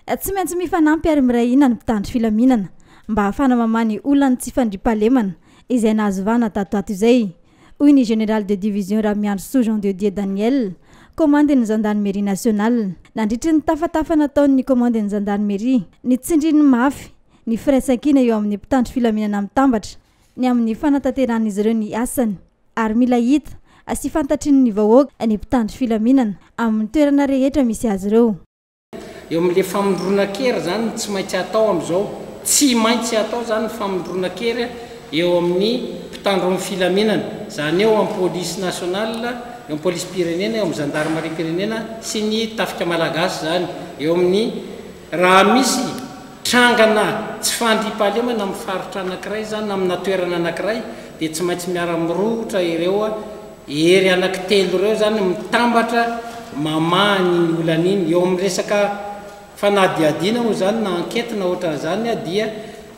Tsy maintsy mifanampy ary miray hina ny mpitandro filaminana mba hahafana mamany olona ny tsy fandriam-pahalemana izay nahazovana tatoato izay. Hoy ny général de division Ramiandro Soujean de Dieu Daniel, commandant gendarmerie nationale, nandritry ny tafatafa nataon'ny commandant gendarmerie ny tsindriny mafy ny firaisan-kina eo amin'ny mpitandro filaminana mitambatra ny amin'ny fanatanteran'izy ireo ny asany ary mila hita sy fantatry ny vahoaka ny mpitandro filaminana amin'ny toerana rehetra misy azy ireo. Eo amin'le famondronan-kera zany tsy maintsy atao amin'izao, tsy maintsy atao zany famondronan-kera eo amin'ny mpitandro amin'ny filaminana, zany eo amin'ny police nationale, eo amin'ny police pirenena, eo amin'ny gendarmerie pirenena sy ny tafika malagasy zany. Eo amin'ny raha misy trangana tsy fandriam-pahalemana amin'ny faritra anankiray zany amina toerana anankiray dia tsy maintsy miara-mirohotra ireo ery anankitelo ireo zany mitambatra mamany ny olan'iny. Eo amin'ny resaka fanadiadiana moa zany na enquête na ohatran'izany dia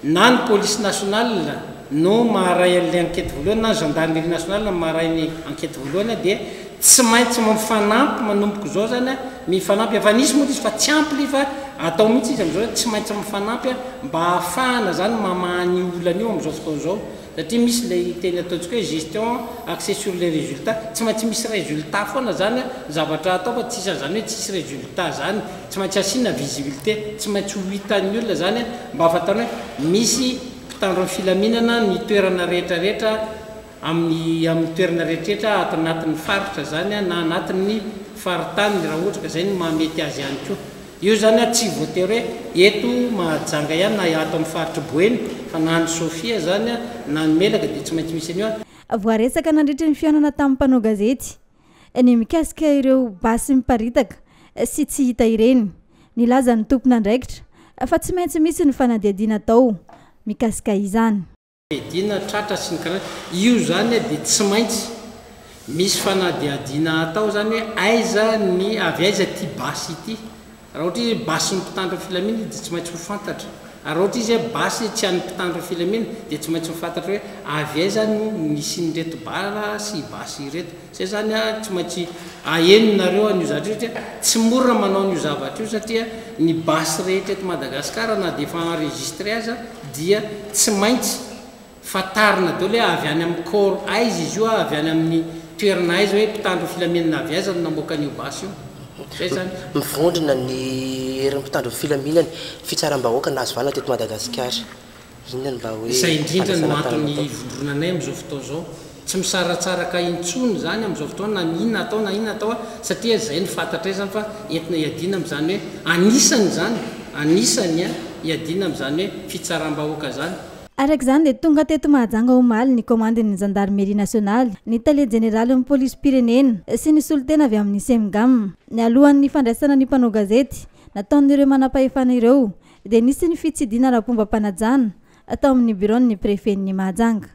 na ny police nationale no maharay an'ilay enquête voalohany na ny gendarmerie nationale no maharay ny enquête voalohany dia tsy maintsy mifanampy manomboka zao zany mifanampy efa nisy moa izy fa tsy ampy fa atao mihitsy izy am'izao tsy maintsy mifanampy mba hahafahana zany mamany olana io am'izao fotoana zao, satria misy lay teny ataontsika hoe gestion axée sur les résultats, tsy maintsy misy résultat foana zany zavatra atao fa tsisy zany hoe tsisy résultat zany, tsy maintsy asiana visibilité, tsy maintsy ho hitan'ny olona zany mba afatana hoe misy mpitandro amin'ny filaminana ny toerana rehetrarehetra amin'ny toerana rehetrarehetra ato anatin'ny faritra zany na anatin'ny faritany raha ohatra ka zay ny mahamety azy ihany koa. Io zany tsy voatery hoe eto Mahajanga ihany na ato amin'ny faritra Boeny fa na ny Sofia zany na ny Melaka dia tsy maintsy misy an'io. Voaresaka nandritry ny fihaonana tamin'ny mpanao gazety ny mikasika ireo basy miparitaka sy tsy hita ireny, nilaza ny tompon'andraikitra fa tsy maintsy misy ny fanadiadiana atao mikasika izany. Fanadiadiana tratra sy ny karaha io zany dia tsy maintsy misy fanadiadiana atao zany hoe aiza ny avy aiza ty basy ity. Raha ohatra izy basy ny mpitandro filaminana dia tsy maintsy ho fantatra. Raha ohatra izy basy tsy an'ny mpitandro filaminana dia tsy maintsy ho fantatra hoe avy aiza no nisy ny reto bala sy basy reto. Zay zany tsy maintsy ahenonareo an'io zavatra io satria tsy mora manao an'io zavatra io satria ny basy rehetra eto Madagasikara na dia efa enregistré aza dia tsy maintsy fatarina daholo hoe avy any amin'ny corps aiza izy io, avy any amin'ny toerana aiza hoe mpitandro filaminana avy aiza no namoaka an'io basy io. Zay zany mivondrona ny ery mpitandro filaminana fitsaram-bahoaka nazovana teto Madagasikara. Inona mba hoe izay indrindra no antony vondronanay amin'izao fotoana zao, tsy misaratsaraka intsony zany amin'izao fotoana na inona atao na inona atao satria zay ny fantatra zany fa entina hiadiana amin'izany hoe anisany zany anisany hiadiana amin'izany hoe fitsaram-bahoaka zany. Araka izany dia tonga teto Mahajanga omaly ny commandant ny gendarmerie nationale, ny talier général amin'ny police pirenena sy ny solitena avy amin'ny Semgam. Ny alohan'ny fandraisana ny mpanao gazety nataon'ireo manam-pahefana ireo dia nisy ny fitsidiana ara-pomba-panajana atao amin'ny bureau ny préfet ny Mahajanga.